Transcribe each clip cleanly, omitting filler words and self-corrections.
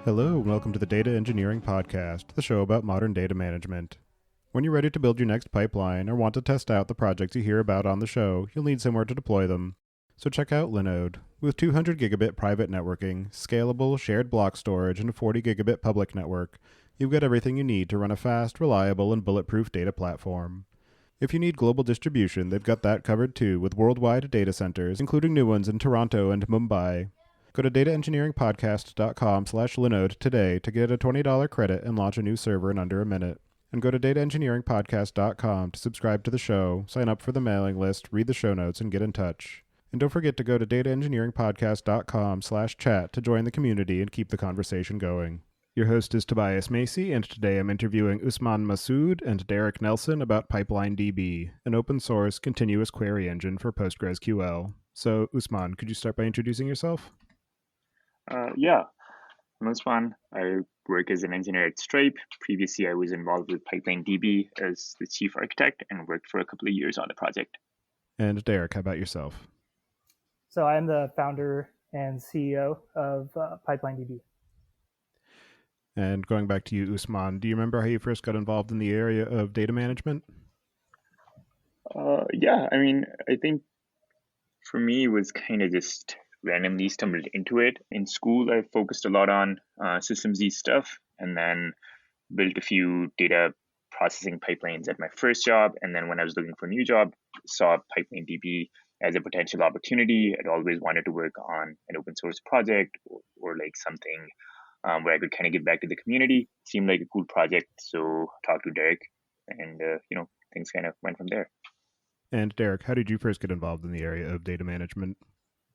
Hello, and welcome to the Data Engineering Podcast, the show about modern data management. When you're ready to build your next pipeline or want to test out the projects you hear about on the show, you'll need somewhere to deploy them. So check out Linode. With 200 gigabit private networking, scalable shared block storage, and a 40 gigabit public network, you've got everything you need to run a fast, reliable, and bulletproof data platform. If you need global distribution, they've got that covered too, with worldwide data centers, including new ones in Toronto and Mumbai. Go to dataengineeringpodcast.com/Linode today to get a $20 credit and launch a new server in under a minute. And go to dataengineeringpodcast.com to subscribe to the show, sign up for the mailing list, read the show notes, and get in touch. And don't forget to go to dataengineeringpodcast.com/chat to join the community and keep the conversation going. Your host is Tobias Macey, and today I'm interviewing Usman Masood and Derek Nelson about PipelineDB, an open source continuous query engine for PostgreSQL. So, Usman, could you start by introducing yourself? Yeah, I'm Usman. I work as an engineer at Stripe. Previously, I was involved with PipelineDB as the chief architect and worked for a couple of years on the project. And Derek, how about yourself? So I'm the founder and CEO of PipelineDB. And going back to you, Usman, do you remember how you first got involved in the area of data management? Yeah, I think for me, it was kind of just randomly stumbled into it. In school, I focused a lot on System Z stuff and then built a few data processing pipelines at my first job. And then when I was looking for a new job, saw PipelineDB as a potential opportunity. I'd always wanted to work on an open source project or like something where I could kind of give back to the community. Seemed like a cool project. So talked to Derek and, things kind of went from there. And Derek, how did you first get involved in the area of data management?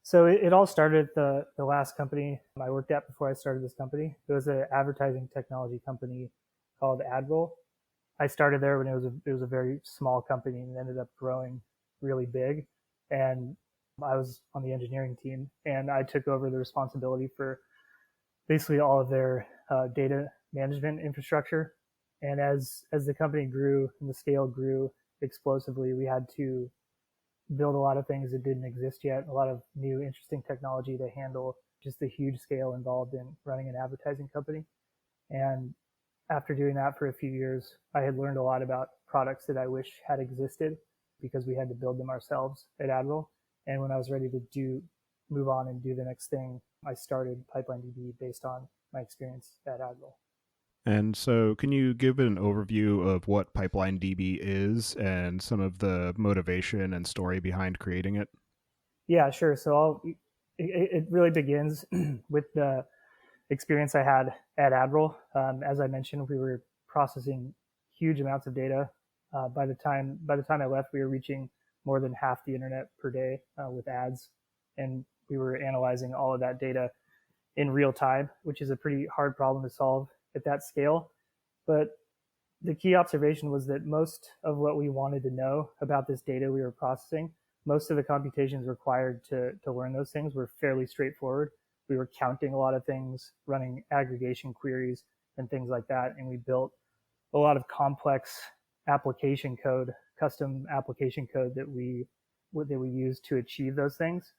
So it all started at the last company I worked at before I started this company. It was an advertising technology company called AdRoll. I started there when it was a very small company and ended up growing really big. And I was on the engineering team, and I took over the responsibility for basically all of their data management infrastructure. And as the company grew and the scale grew explosively, we had to build a lot of things that didn't exist yet, a lot of new interesting technology to handle just the huge scale involved in running an advertising company. And after doing that for a few years, I had learned a lot about products that I wish had existed because we had to build them ourselves at AdRoll. And when I was ready to move on and do the next thing, I started PipelineDB based on my experience at AdRoll. And so can you give an overview of what PipelineDB is and some of the motivation and story behind creating it? Yeah, sure. So it really begins with the experience I had at AdRoll. As I mentioned, we were processing huge amounts of data. By the time I left, we were reaching more than half the internet per day with ads, and we were analyzing all of that data in real time, which is a pretty hard problem to solve at that scale. But the key observation was that most of what we wanted to know about this data we were processing, most of the computations required to learn those things were fairly straightforward. We were counting a lot of things, running aggregation queries and things like that. And we built a lot of complex application code, custom application code that we used to achieve those things.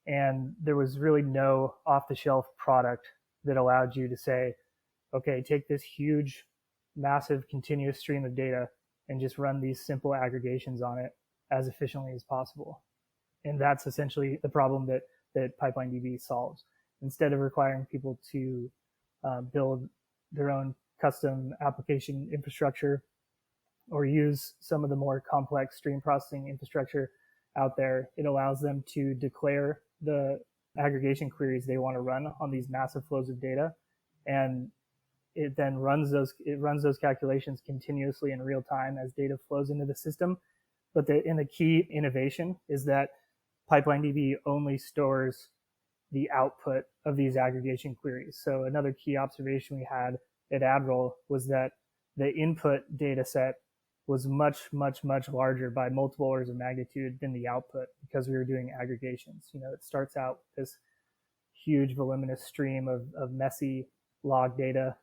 And there was really no off-the-shelf product that allowed you to say, okay, take this huge, massive, continuous stream of data and just run these simple aggregations on it as efficiently as possible. And that's essentially the problem that PipelineDB solves. Instead of requiring people to build their own custom application infrastructure or use some of the more complex stream processing infrastructure out there, it allows them to declare the aggregation queries they want to run on these massive flows of data, and it then runs those calculations continuously in real time as data flows into the system. But the key innovation is that PipelineDB only stores the output of these aggregation queries. So another key observation we had at AdRoll was that the input data set was much, much, much larger by multiple orders of magnitude than the output because we were doing aggregations. It starts out with this huge voluminous stream of messy log data,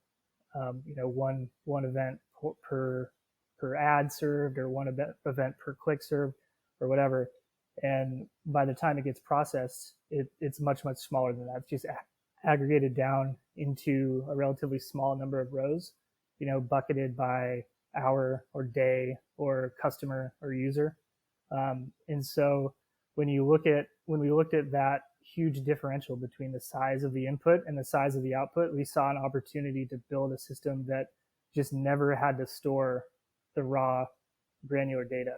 one event per ad served or one event per click served or whatever. And by the time it gets processed, it's much, much smaller than that. It's just aggregated down into a relatively small number of rows, bucketed by hour or day or customer or user. And so when we looked at that huge differential between the size of the input and the size of the output, we saw an opportunity to build a system that just never had to store the raw granular data.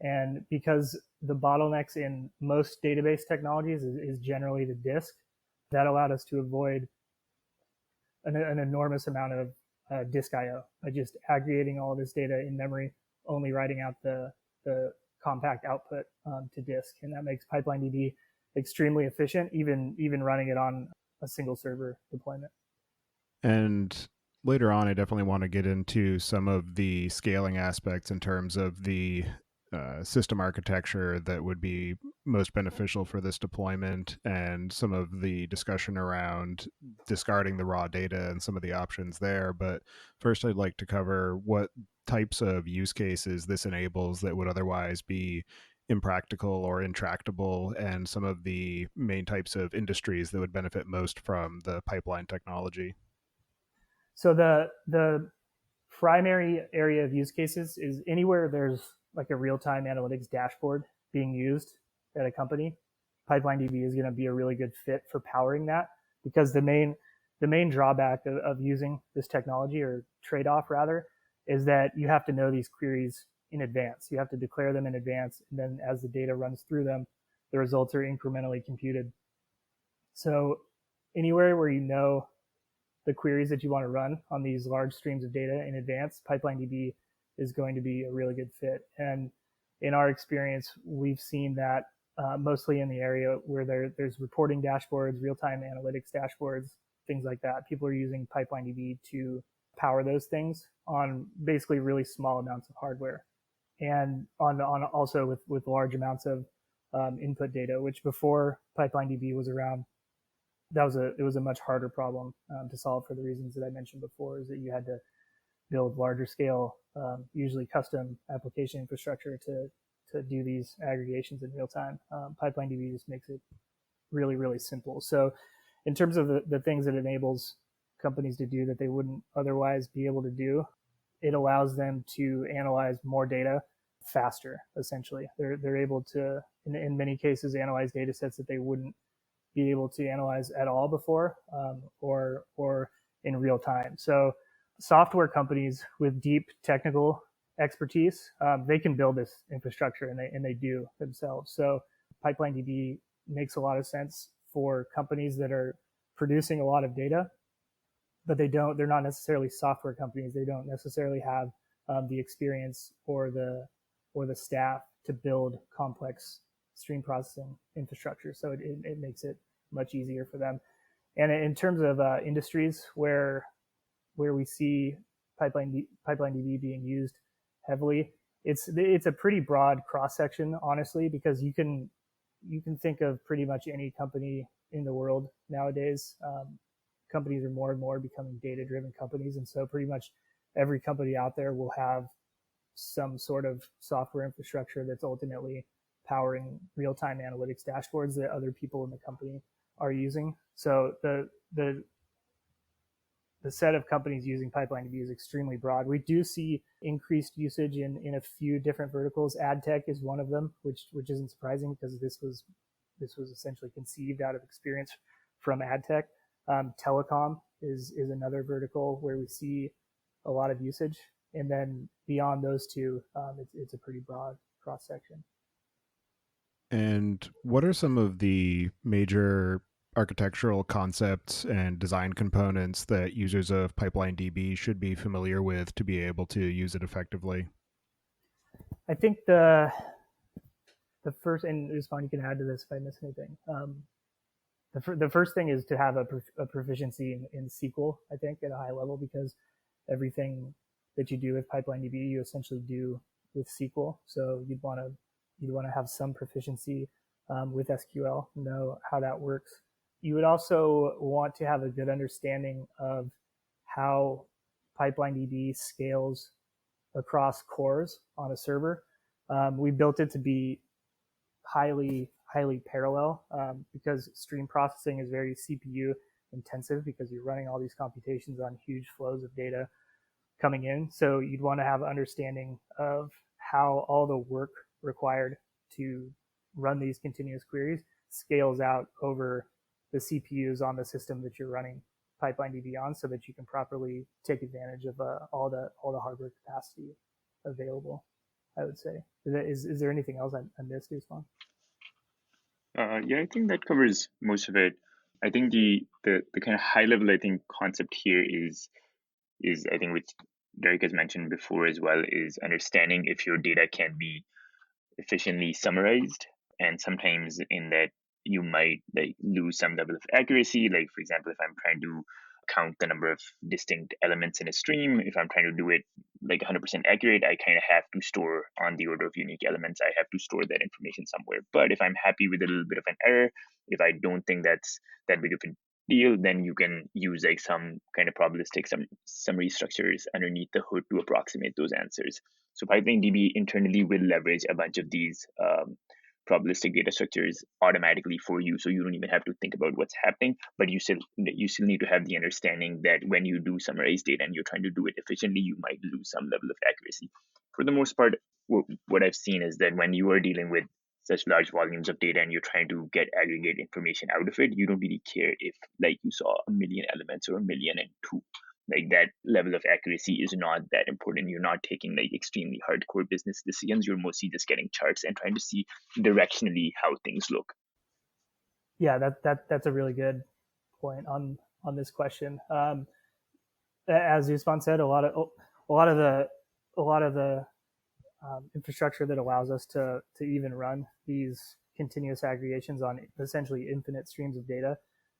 And because the bottlenecks in most database technologies is generally the disk, that allowed us to avoid an enormous amount of disk I/O by just aggregating all of this data in memory, only writing out the compact output to disk. And that makes PipelineDB extremely efficient, even running it on a single server deployment. And later on, I definitely want to get into some of the scaling aspects in terms of the system architecture that would be most beneficial for this deployment, and some of the discussion around discarding the raw data and some of the options there. But first, I'd like to cover what types of use cases this enables that would otherwise be impractical or intractable, and some of the main types of industries that would benefit most from the pipeline technology. So the primary area of use cases is anywhere there's like a real-time analytics dashboard being used at a company. PipelineDB is going to be a really good fit for powering that, because the main drawback of using this technology, or trade-off rather, is that you have to know these queries in advance. You have to declare them in advance, and then as the data runs through them, the results are incrementally computed. So anywhere where you know the queries that you want to run on these large streams of data in advance, PipelineDB is going to be a really good fit. And in our experience, we've seen that mostly in the area where there's reporting dashboards, real-time analytics dashboards, things like that. People are using PipelineDB to power those things on basically really small amounts of hardware, and on also with large amounts of input data, which before PipelineDB was around, it was a much harder problem to solve for the reasons that I mentioned before, is that you had to build larger scale, usually custom application infrastructure to do these aggregations in real time. PipelineDB just makes it really, really simple. So in terms of the things it enables companies to do that they wouldn't otherwise be able to do, it allows them to analyze more data faster, essentially. They're able to, in many cases, analyze data sets that they wouldn't be able to analyze at all before, or in real time. So software companies with deep technical expertise, they can build this infrastructure, and they do themselves. So PipelineDB makes a lot of sense for companies that are producing a lot of data, but they're not necessarily software companies. They don't necessarily have the experience or the staff to build complex stream processing infrastructure. So it makes it much easier for them. And in terms of industries where we see PipelineDB being used heavily, it's a pretty broad cross section, honestly, because you can think of pretty much any company in the world nowadays. Companies are more and more becoming data-driven companies, and so pretty much every company out there will have some sort of software infrastructure that's ultimately powering real-time analytics dashboards that other people in the company are using. So the set of companies using PipelineDB is extremely broad. We do see increased usage in a few different verticals. Ad tech is one of them, which isn't surprising, because this was essentially conceived out of experience from ad tech. Telecom is another vertical where we see a lot of usage. And then beyond those two, it's a pretty broad cross section. And what are some of the major architectural concepts and design components that users of PipelineDB should be familiar with to be able to use it effectively? I think the first, and Usman, you can add to this if I miss anything. The first thing is to have a proficiency in SQL, I think, at a high level, because everything that you do with PipelineDB, you essentially do with SQL. So you'd want to have some proficiency with SQL, know how that works. You would also want to have a good understanding of how PipelineDB scales across cores on a server. We built it to be highly parallel, because stream processing is very CPU intensive because you're running all these computations on huge flows of data coming in. So you'd want to have understanding of how all the work required to run these continuous queries scales out over the CPUs on the system that you're running PipelineDB on, so that you can properly take advantage of all the hardware capacity available, I would say. Is there anything else I missed, Usman? Yeah, I think that covers most of it. I think the kind of high level concept here is I think, which Derek has mentioned before as well, is understanding if your data can be efficiently summarized. And sometimes in that you might lose some level of accuracy. Like, for example, if I'm trying to count the number of distinct elements in a stream, if I'm trying to do it 100% accurate, I kind of have to store on the order of unique elements. I have to store that information somewhere. But if I'm happy with a little bit of an error, if I don't think that's that big of a deal, then you can use some kind of probabilistic summary structures underneath the hood to approximate those answers. So PipelineDB internally will leverage a bunch of these probabilistic data structures automatically for you, so you don't even have to think about what's happening. But you still need to have the understanding that when you do summarize data and you're trying to do it efficiently, you might lose some level of accuracy. For the most part, what I've seen is that when you are dealing with such large volumes of data and you're trying to get aggregate information out of it, you don't really care if you saw 1,000,000 elements or 1,000,002. That level of accuracy is not that important. You're not taking extremely hardcore business decisions. You're mostly just getting charts and trying to see directionally how things look. Yeah, that's a really good point on this question. As Usman said, a lot of the infrastructure that allows us to even run these continuous aggregations on essentially infinite streams of data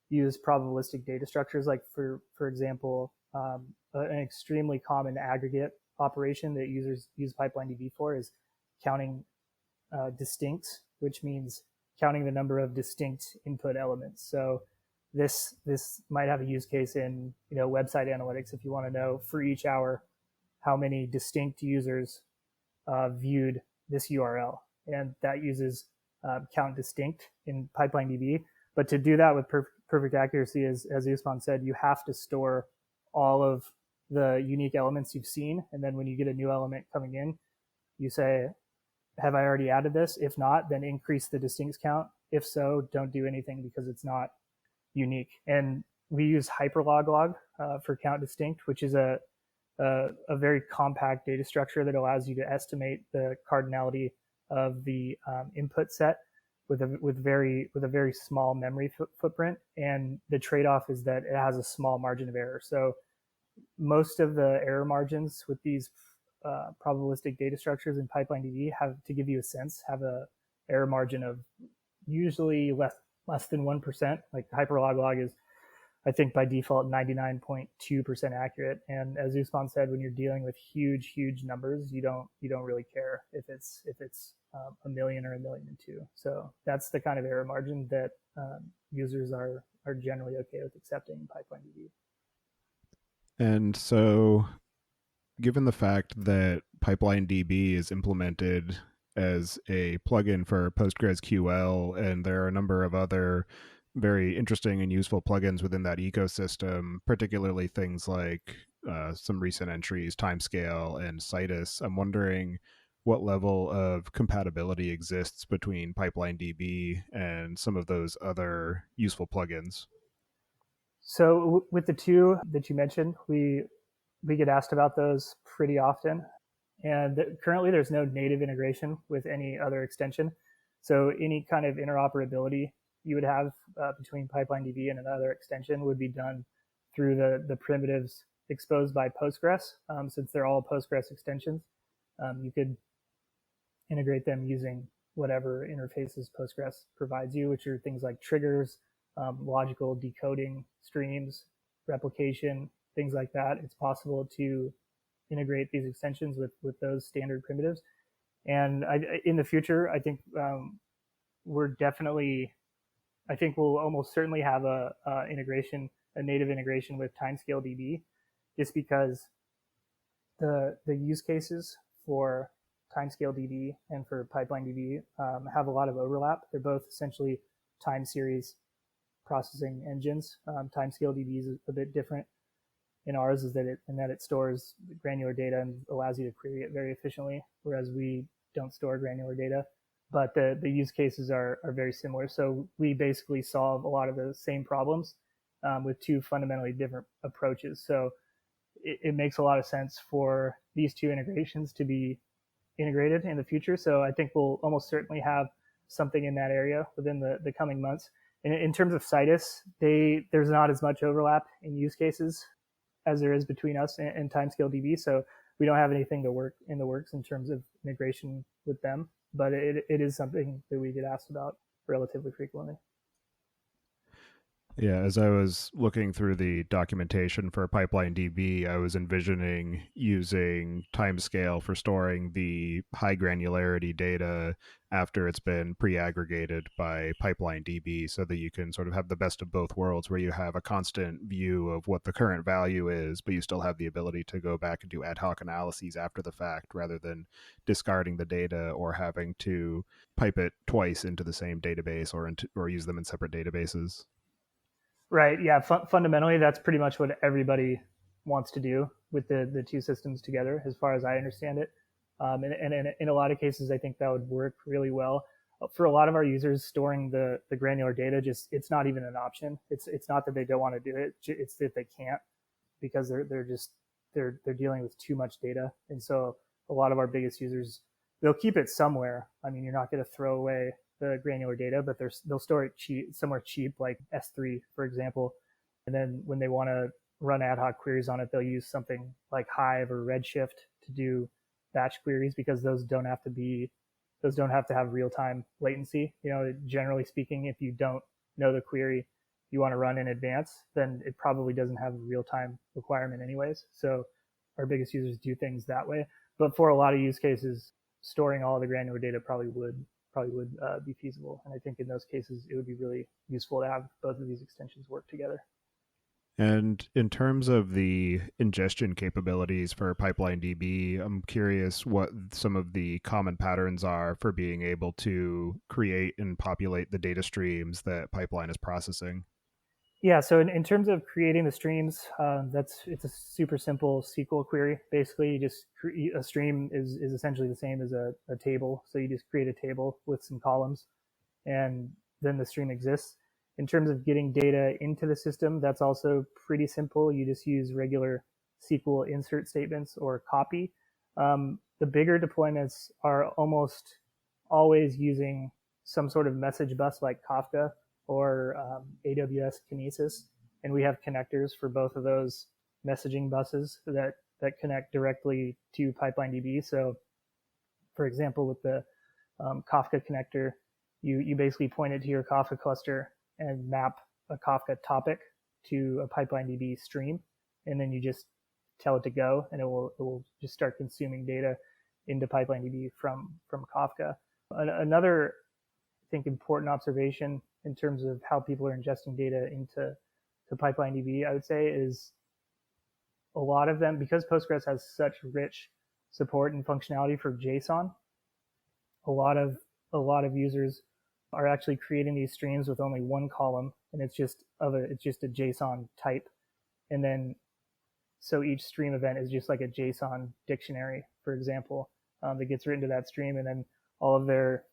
use probabilistic data structures. Like for example, an extremely common aggregate operation that users use PipelineDB for is counting distinct, which means counting the number of distinct input elements. So this might have a use case in website analytics if you want to know for each hour how many distinct users viewed this URL, and that uses count distinct in PipelineDB. But to do that with perfect accuracy, as Usman said, you have to store all of the unique elements you've seen, and then when you get a new element coming in, you say, have I already added this? If not, then increase the distincts count. If so, don't do anything because it's not unique. And we use hyperlog for count distinct, which is a very compact data structure that allows you to estimate the cardinality of the input set with a very small memory footprint. And the trade-off is that it has a small margin of error. So most of the error margins with these probabilistic data structures in PipelineDB have, to give you a sense, have a error margin of usually less than 1%. Like hyperlog is, I think by default, 99.2% accurate. And as Usman said, when you're dealing with huge numbers, you don't really care if it's 1,000,000 or 1,000,002. So that's the kind of error margin that users are generally okay with accepting in PipelineDB. And so, given the fact that PipelineDB is implemented as a plugin for PostgreSQL, and there are a number of other very interesting and useful plugins within that ecosystem, particularly things like some recent entries, Timescale and Citus, I'm wondering what level of compatibility exists between PipelineDB and some of those other useful plugins. So with the two that you mentioned, we get asked about those pretty often. And currently there's no native integration with any other extension. So any kind of interoperability you would have between PipelineDB and another extension would be done through the primitives exposed by Postgres. Since they're all Postgres extensions, you could integrate them using whatever interfaces Postgres provides you, which are things like triggers, logical decoding, streams, replication, things like that. It's possible to integrate these extensions with those standard primitives. And in the future, I think we'll almost certainly have a native integration with Timescale DB, just because the use cases for Timescale DB and for PipelineDB have a lot of overlap. They're both essentially time series processing engines. Timescale DB is a bit different in ours, is that it stores granular data and allows you to query it very efficiently, whereas we don't store granular data. But the use cases are very similar. So we basically solve a lot of the same problems with two fundamentally different approaches. So it makes a lot of sense for these two integrations to be integrated in the future. So I think we'll almost certainly have something in that area within the coming months. In terms of Citus, there's not as much overlap in use cases as there is between us and Timescale DB. So we don't have anything to work in the works in terms of integration with them, but it is something that we get asked about relatively frequently. Yeah, as I was looking through the documentation for PipelineDB, I was envisioning using timescale for storing the high granularity data after it's been pre-aggregated by PipelineDB, so that you can sort of have the best of both worlds, where you have a constant view of what the current value is, but you still have the ability to go back and do ad hoc analyses after the fact, rather than discarding the data or having to pipe it twice into the same database or use them in separate databases. Right. Yeah. Fundamentally, that's pretty much what everybody wants to do with the two systems together, as far as I understand it. And in a lot of cases, I think that would work really well. For a lot of our users, storing the granular data, it's not even an option. It's not that they don't want to do it. It's that they can't, because they're dealing with too much data. And so a lot of our biggest users, they'll keep it somewhere. I mean, you're not going to throw away the granular data, but they'll store it somewhere cheap, like S3, for example. And then when they want to run ad hoc queries on it, they'll use something like Hive or Redshift to do batch queries, because those don't have to have real-time latency. Generally speaking, if you don't know the query you want to run in advance, then it probably doesn't have a real-time requirement anyways. So our biggest users do things that way. But for a lot of use cases, storing all of the granular data probably would be feasible. And I think in those cases, it would be really useful to have both of these extensions work together. And in terms of the ingestion capabilities for PipelineDB, I'm curious what some of the common patterns are for being able to create and populate the data streams that Pipeline is processing. Yeah, so in terms of creating the streams, it's a super simple SQL query. Basically, a stream is essentially the same as a table. So you just create a table with some columns, and then the stream exists. In terms of getting data into the system, that's also pretty simple. You just use regular SQL insert statements or copy. The bigger deployments are almost always using some sort of message bus like Kafka or AWS Kinesis, and we have connectors for both of those messaging buses that connect directly to PipelineDB. So, for example, with the Kafka connector, you basically point it to your Kafka cluster and map a Kafka topic to a PipelineDB stream, and then you just tell it to go, and it will just start consuming data into PipelineDB from Kafka. Another, I think, important observation in terms of how people are ingesting data into PipelineDB, I would say, is a lot of them, because Postgres has such rich support and functionality for JSON, a lot of users are actually creating these streams with only one column, and it's just a JSON type. And then so each stream event is just like a JSON dictionary, for example, that gets written to that stream, and then all of their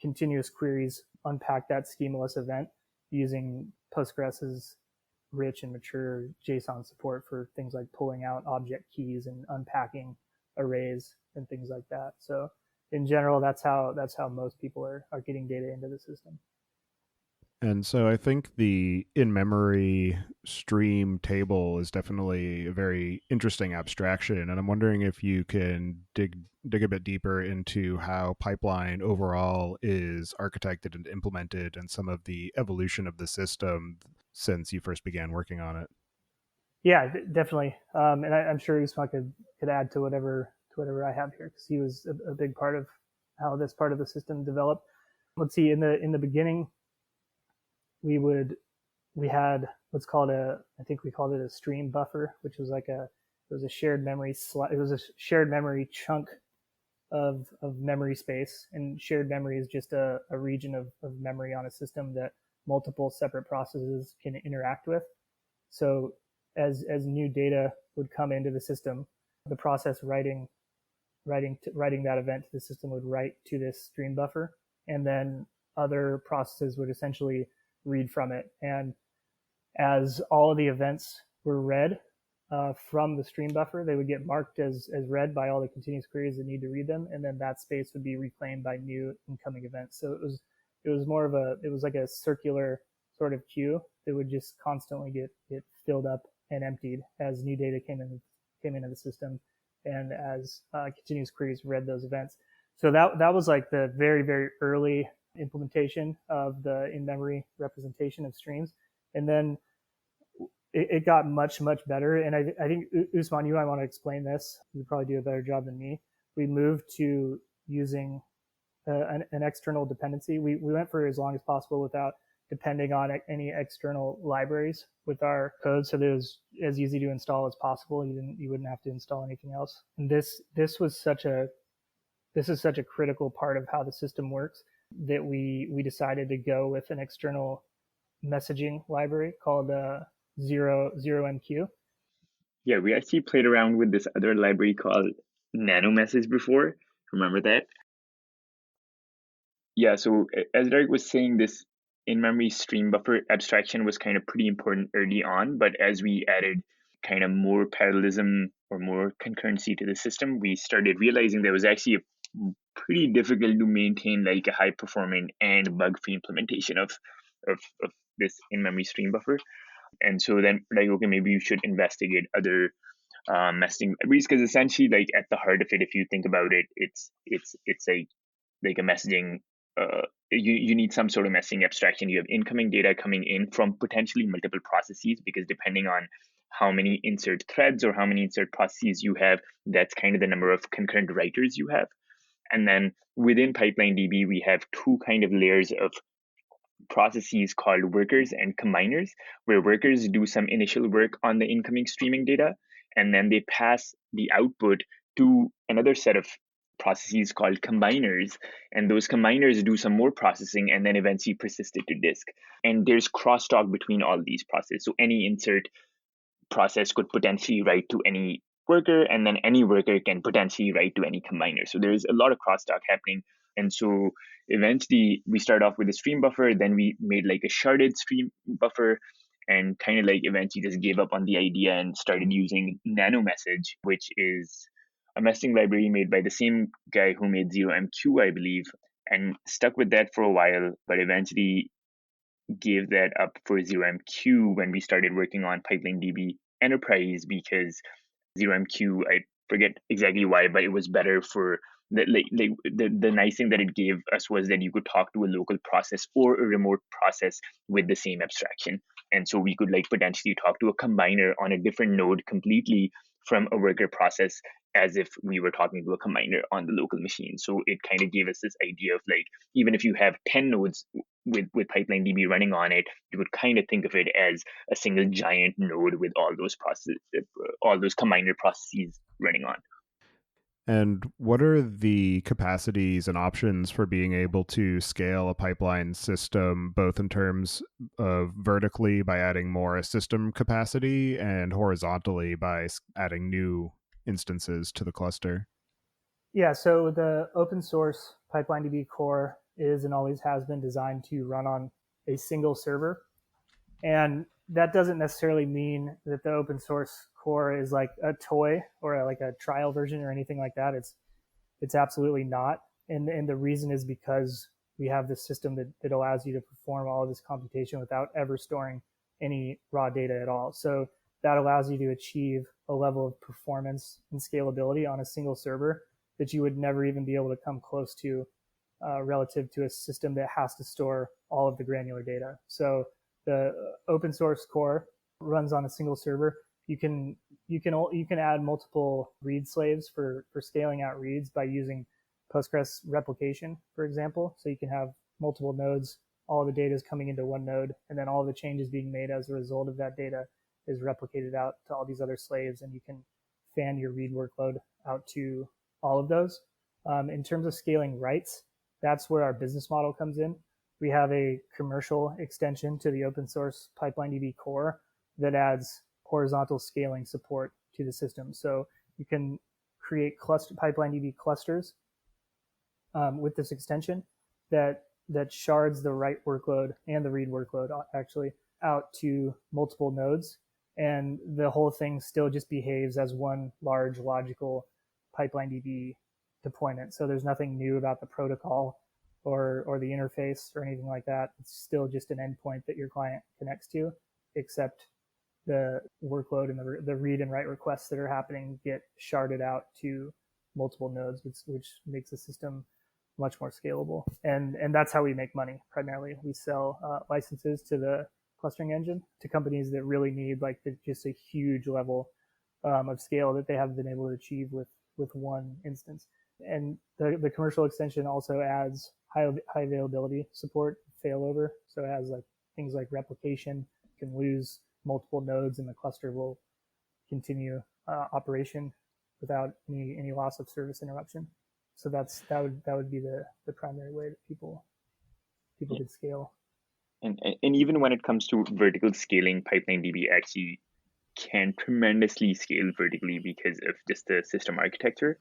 continuous queries unpack that schemaless event using Postgres's rich and mature JSON support for things like pulling out object keys and unpacking arrays and things like that. So in general, that's how most people are getting data into the system. And so I think the in-memory stream table is definitely a very interesting abstraction. And I'm wondering if you can dig a bit deeper into how Pipeline overall is architected and implemented, and some of the evolution of the system since you first began working on it. Yeah, definitely. And I'm sure Usman could add to whatever I have here, because he was a big part of how this part of the system developed. Let's see, in the beginning, we had what's called I think we called it a stream buffer, which was it was a shared memory chunk of memory space. And shared memory is just a region of memory on a system that multiple separate processes can interact with. So as new data would come into the system, the process writing that event to the system would write to this stream buffer, and then other processes would essentially read from it. And as all of the events were read from the stream buffer, they would get marked as read by all the continuous queries that need to read them, and then that space would be reclaimed by new incoming events. So it was more of it was like a circular sort of queue that would just constantly get filled up and emptied as new data came into the system, and as continuous queries read those events. So that was like the very, very early implementation of the in-memory representation of streams. And then it got much, much better. And I think, Usman, you might want to explain this. You probably do a better job than me. We moved to using an external dependency. We went for as long as possible without depending on any external libraries with our code, so that it was as easy to install as possible. You wouldn't have to install anything else. And this is such a critical part of how the system works that we decided to go with an external messaging library called ZeroMQ. Yeah, we actually played around with this other library called NanoMessage before. Remember that? Yeah, so as Derek was saying, this in-memory stream buffer abstraction was kind of pretty important early on, but as we added kind of more parallelism or more concurrency to the system, we started realizing there was actually pretty difficult to maintain like a high performing and bug-free implementation of this in-memory stream buffer. And so then like, okay, maybe you should investigate other messaging libraries, because essentially like at the heart of it, if you think about it, it's like a messaging, you need some sort of messaging abstraction. You have incoming data coming in from potentially multiple processes, because depending on how many insert threads or how many insert processes you have, that's kind of the number of concurrent writers you have. And then within PipelineDB, we have two kind of layers of processes called workers and combiners, where workers do some initial work on the incoming streaming data, and then they pass the output to another set of processes called combiners, and those combiners do some more processing and then eventually persist it to disk. And there's crosstalk between all these processes. So any insert process could potentially write to any worker, and then any worker can potentially write to any combiner. So there's a lot of crosstalk happening. And so eventually we start off with a stream buffer, then we made like a sharded stream buffer, and kind of like eventually just gave up on the idea and started using NanoMessage, which is a messaging library made by the same guy who made ZeroMQ, I believe, and stuck with that for a while, but eventually gave that up for ZeroMQ when we started working on PipelineDB Enterprise, because ZeroMQ, I forget exactly why, but it was better for the nice thing that it gave us was that you could talk to a local process or a remote process with the same abstraction. And so we could like potentially talk to a combiner on a different node completely from a worker process, as if we were talking to a combiner on the local machine. So it kind of gave us this idea of like, even if you have 10 nodes with PipelineDB running on it, you could kind of think of it as a single giant node with all those processes, all those combiner processes running on. And what are the capacities and options for being able to scale a pipeline system, both in terms of vertically by adding more system capacity and horizontally by adding new instances to the cluster? Yeah, so the open source PipelineDB core is and always has been designed to run on a single server. And that doesn't necessarily mean that the open source core is like a toy or like a trial version or anything like that. It's absolutely not. And the reason is because we have this system that allows you to perform all of this computation without ever storing any raw data at all. So that allows you to achieve a level of performance and scalability on a single server that you would never even be able to come close to relative to a system that has to store all of the granular data. So the open source core runs on a single server. You can add multiple read slaves for scaling out reads by using Postgres replication, for example. So you can have multiple nodes, all the data is coming into one node, and then all the changes being made as a result of that data is replicated out to all these other slaves, and you can fan your read workload out to all of those. In terms of scaling writes, that's where our business model comes in. we have a commercial extension to the open source PipelineDB core that adds horizontal scaling support to the system. So you can create PipelineDB clusters with this extension that shards the write workload and the read workload actually out to multiple nodes, and the whole thing still just behaves as one large logical PipelineDB deployment. So there's nothing new about the protocol or the interface or anything like that. It's still just an endpoint that your client connects to, except the workload and the read and write requests that are happening get sharded out to multiple nodes, which makes the system much more scalable. And that's how we make money primarily. We sell licenses to the clustering engine to companies that really need like just a huge level of scale that they haven't been able to achieve with one instance. And the commercial extension also adds high availability support, failover. So it has like things like replication. You can lose multiple nodes and the cluster will continue operation without any loss of service interruption. So that would be the primary way that people could scale. And even when it comes to vertical scaling, PipelineDB actually can tremendously scale vertically because of just the system architecture.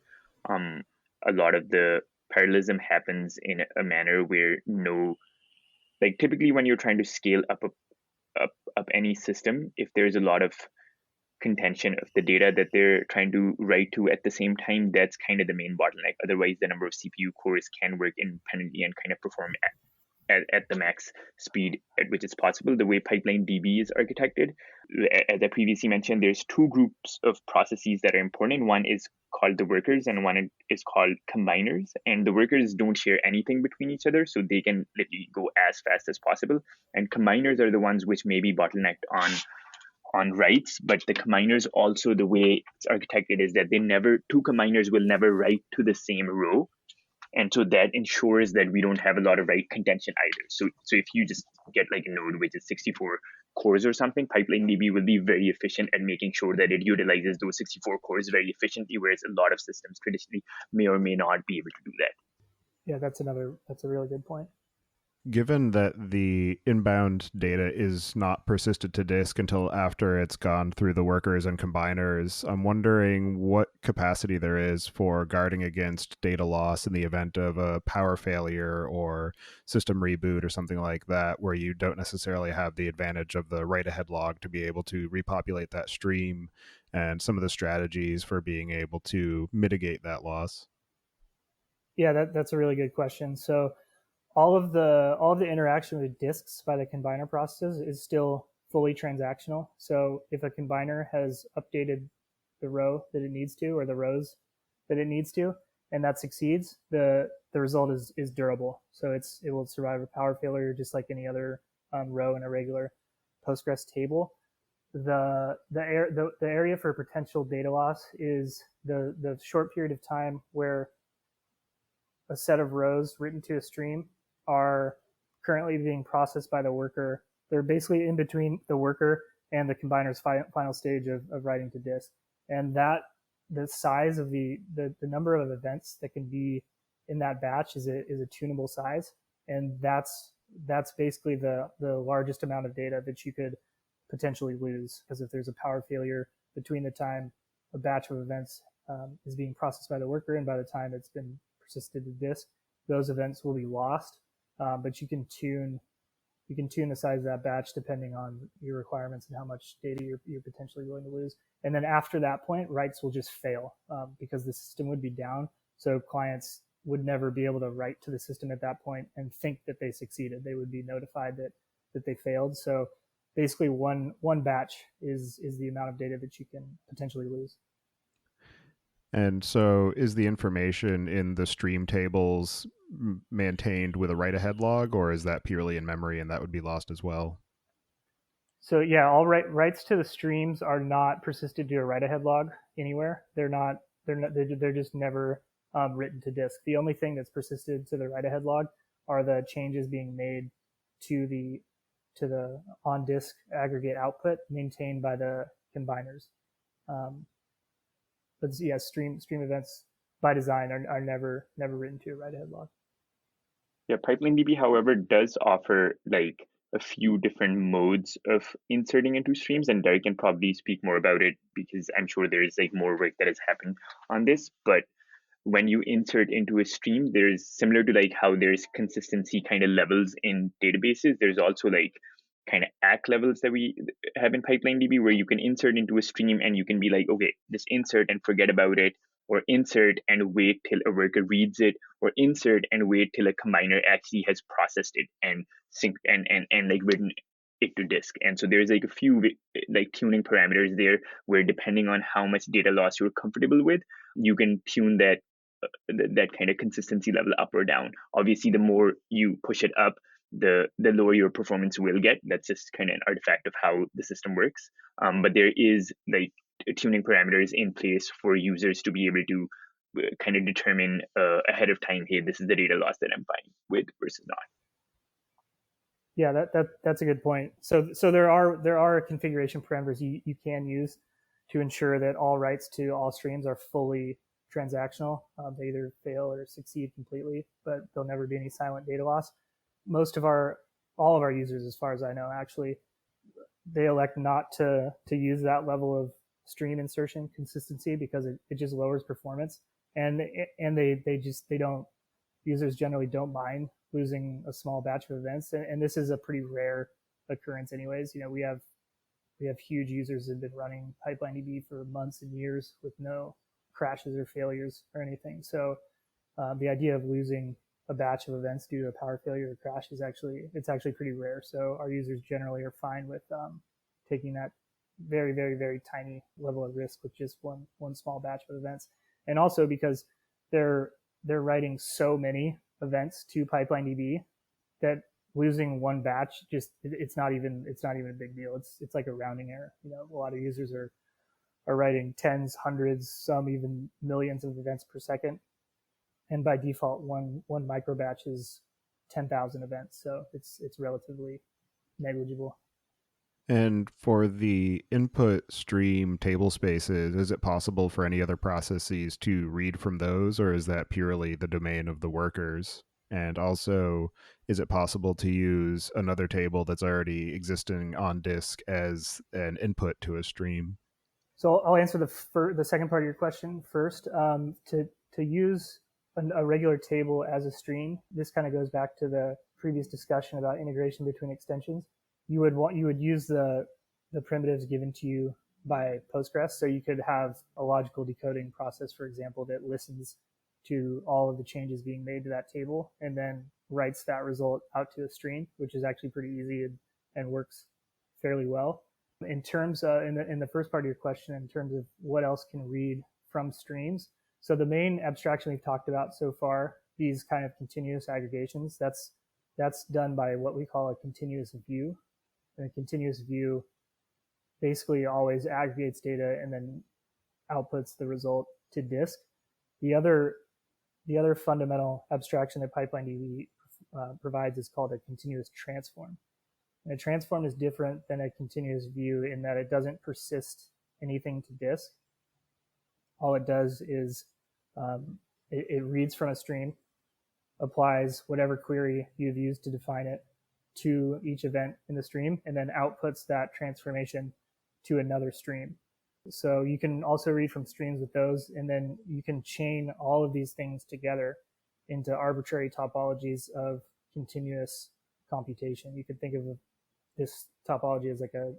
A lot of the parallelism happens in a manner where like typically when you're trying to scale up any system, if there's a lot of contention of the data that they're trying to write to at the same time, that's kind of the main bottleneck. Otherwise, the number of CPU cores can work independently and kind of perform at the max speed at which it's possible. The way PipelineDB is architected, as I previously mentioned, there's two groups of processes that are important. One is called the workers and one is called combiners. And the workers don't share anything between each other, so they can literally go as fast as possible. And combiners are the ones which may be bottlenecked on writes, but the combiners also, the way it's architected is that two combiners will never write to the same row. And so that ensures that we don't have a lot of write contention either. So if you just get like a node which is 64 cores or something, PipelineDB will be very efficient at making sure that it utilizes those 64 cores very efficiently, whereas a lot of systems traditionally may or may not be able to do that. Yeah, that's a really good point. Given that the inbound data is not persisted to disk until after it's gone through the workers and combiners, I'm wondering what capacity there is for guarding against data loss in the event of a power failure or system reboot or something like that, where you don't necessarily have the advantage of the write-ahead log to be able to repopulate that stream, and some of the strategies for being able to mitigate that loss. Yeah, that's a really good question. So all of the interaction with disks by the combiner processes is still fully transactional. So if a combiner has updated the row that it needs to, or the rows that it needs to, and that succeeds, the result is durable. So it will survive a power failure just like any other row in a regular Postgres table. The area for potential data loss is the short period of time where a set of rows written to a stream are currently being processed by the worker. They're basically in between the worker and the combiner's final stage of writing to disk. And that the size of the number of events that can be in that batch is a tunable size. And that's basically the largest amount of data that you could potentially lose. Because if there's a power failure between the time a batch of events is being processed by the worker and by the time it's been persisted to disk, those events will be lost. But you can tune the size of that batch depending on your requirements and how much data you're potentially going to lose. And then after that point, writes will just fail because the system would be down. So clients would never be able to write to the system at that point and think that they succeeded. They would be notified that they failed. So basically one batch is the amount of data that you can potentially lose. And so is the information in the stream tables maintained with a write-ahead log, or is that purely in memory and that would be lost as well? So yeah, all writes to the streams are not persisted to a write-ahead log anywhere. They're just never written to disk. The only thing that's persisted to the write-ahead log are the changes being made to the on-disk aggregate output maintained by the combiners. But yeah, stream events by design are never written to a write-ahead log. Yeah, PipelineDB, however, does offer like a few different modes of inserting into streams, and Derek can probably speak more about it because I'm sure there's like more work that has happened on this. But when you insert into a stream, there's similar to like how there's consistency kind of levels in databases. There's also like kind of ACK levels that we have in PipelineDB where you can insert into a stream and you can be like, okay, just insert and forget about it, or insert and wait till a worker reads it, or insert and wait till a combiner actually has processed it and sync and like written it to disk. And so there's like a few like tuning parameters there where depending on how much data loss you're comfortable with, you can tune that kind of consistency level up or down. Obviously, the more you push it up, the lower your performance will get. That's just kind of an artifact of how the system works. But there is like tuning parameters in place for users to be able to kind of determine ahead of time, hey, this is the data loss that I'm fine with versus not. Yeah, that's a good point. So there are configuration parameters you can use to ensure that all writes to all streams are fully transactional. They either fail or succeed completely, but there'll never be any silent data loss. All of our users, as far as I know, actually, they elect not to use that level of stream insertion consistency because it just lowers performance, and they don't, users generally don't mind losing a small batch of events, and this is a pretty rare occurrence anyways. We have huge users that have been running PipelineDB for months and years with no crashes or failures or anything. So the idea of losing a batch of events due to a power failure or crash is actually pretty rare. So our users generally are fine with taking that very, very, very tiny level of risk with just one small batch of events. And also because they're writing so many events to PipelineDB that losing one batch it's not even a big deal. It's like a rounding error. A lot of users are writing tens, hundreds, some even millions of events per second, and by default one micro batch is 10,000 events, so it's relatively negligible. And for the input stream table spaces, is it possible for any other processes to read from those, or is that purely the domain of the workers? And also, is it possible to use another table that's already existing on disk as an input to a stream? So I'll answer the second part of your question first. To use a regular table as a stream, this kind of goes back to the previous discussion about integration between extensions. You would use the primitives given to you by Postgres. So you could have a logical decoding process, for example, that listens to all of the changes being made to that table and then writes that result out to a stream, which is actually pretty easy and works fairly well. In terms in the first part of your question, in terms of what else can read from streams, so the main abstraction we've talked about so far, these kind of continuous aggregations, that's done by what we call a continuous view. And a continuous view basically always aggregates data and then outputs the result to disk. The other fundamental abstraction that PipelineDB provides is called a continuous transform. And a transform is different than a continuous view in that it doesn't persist anything to disk. All it does is it reads from a stream, applies whatever query you've used to define it to each event in the stream, and then outputs that transformation to another stream. So you can also read from streams with those, and then you can chain all of these things together into arbitrary topologies of continuous computation. You could think of this topology as like a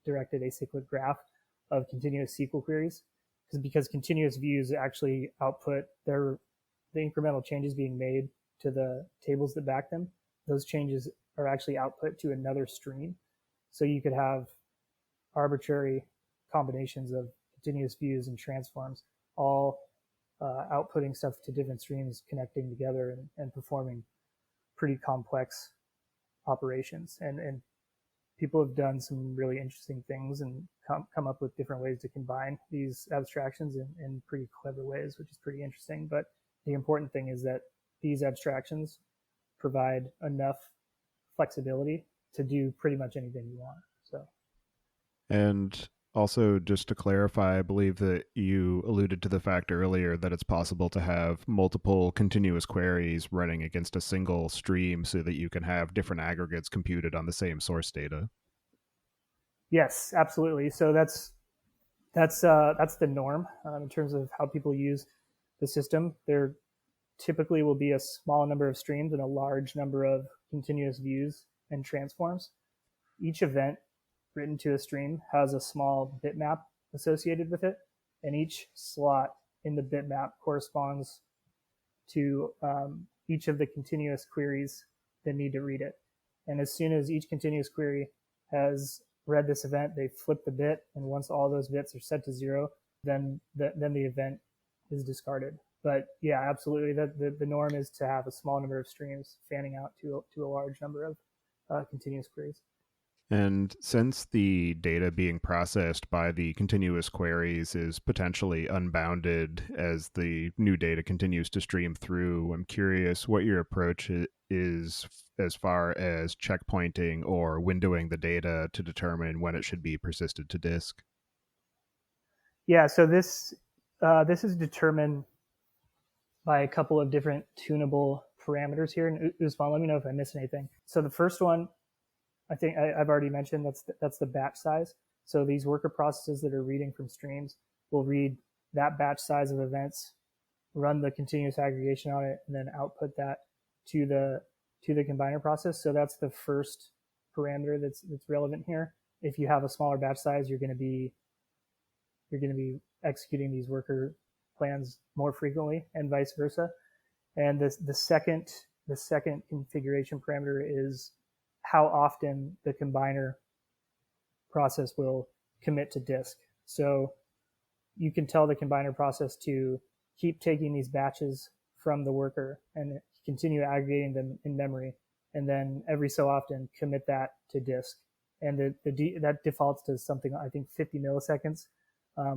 directed acyclic graph of continuous SQL queries, because continuous views actually output the incremental changes being made to the tables that back them. Those changes are actually output to another stream. So you could have arbitrary combinations of continuous views and transforms all outputting stuff to different streams, connecting together and performing pretty complex operations. And people have done some really interesting things and come up with different ways to combine these abstractions in pretty clever ways, which is pretty interesting. But the important thing is that these abstractions provide enough flexibility to do pretty much anything you want. So, and Also, just to clarify, I believe that you alluded to the fact earlier that it's possible to have multiple continuous queries running against a single stream so that you can have different aggregates computed on the same source data. Yes, absolutely. So that's the norm in terms of how people use the system. There typically will be a small number of streams and a large number of continuous views and transforms. Each event written to a stream has a small bitmap associated with it, and each slot in the bitmap corresponds to each of the continuous queries that need to read it. And as soon as each continuous query has read this event, they flip the bit, and once all those bits are set to 0, then the event is discarded. But yeah, absolutely, the norm is to have a small number of streams fanning out to a large number of continuous queries. And since the data being processed by the continuous queries is potentially unbounded as the new data continues to stream through, I'm curious what your approach is as far as checkpointing or windowing the data to determine when it should be persisted to disk. Yeah, so this is determined by a couple of different tunable parameters here. And Usman, let me know if I missed anything. So the first one, I think I've already mentioned, that's the batch size. So these worker processes that are reading from streams will read that batch size of events, run the continuous aggregation on it, and then output that to the combiner process. So that's the first parameter that's relevant here. If you have a smaller batch size, you're going to be executing these worker plans more frequently, and vice versa. And the second configuration parameter is how often the combiner process will commit to disk. So you can tell the combiner process to keep taking these batches from the worker and continue aggregating them in memory, and then every so often commit that to disk. And that defaults to something, I think, 50 milliseconds,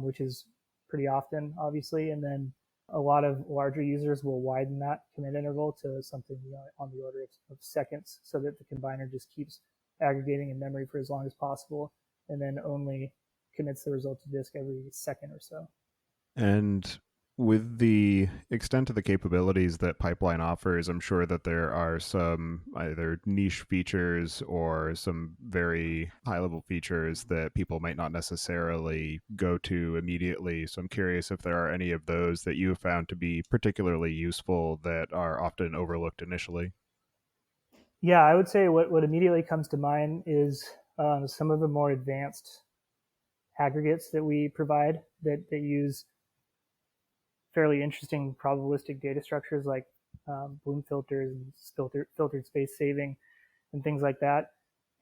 which is pretty often, obviously. And then a lot of larger users will widen that commit interval to something on the order of seconds, so that the combiner just keeps aggregating in memory for as long as possible, and then only commits the result to disk every second or so. And with the extent of the capabilities that Pipeline offers, I'm sure that there are some either niche features or some very high-level features that people might not necessarily go to immediately. So I'm curious if there are any of those that you have found to be particularly useful that are often overlooked initially. Yeah, I would say what immediately comes to mind is some of the more advanced aggregates that we provide that use fairly interesting probabilistic data structures like Bloom filters and filtered space saving and things like that.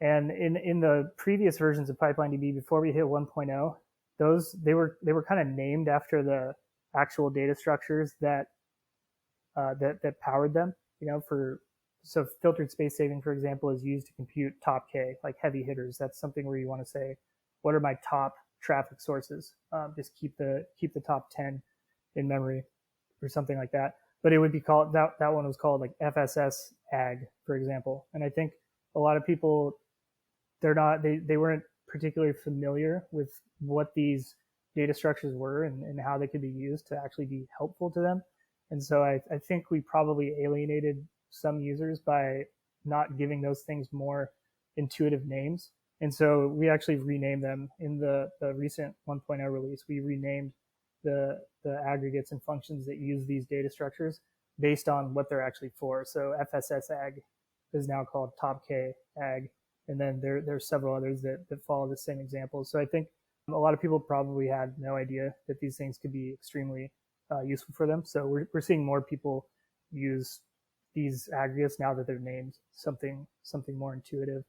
And in the previous versions of PipelineDB, before we hit 1.0, they were kind of named after the actual data structures that powered them. So filtered space saving, for example, is used to compute top K, like heavy hitters. That's something where you want to say, what are my top traffic sources? Just keep the top 10 in memory or something like that. But it would be called, that one was called like FSS ag, for example. And I think a lot of people, they weren't particularly familiar with what these data structures were and how they could be used to actually be helpful to them. And so I think we probably alienated some users by not giving those things more intuitive names. And so we actually renamed them in the recent 1.0 release. We renamed the aggregates and functions that use these data structures based on what they're actually for. So FSS ag is now called top K ag. And then there's several others that follow the same examples. So I think a lot of people probably had no idea that these things could be extremely useful for them. So we're seeing more people use these aggregates now that they're named something more intuitive.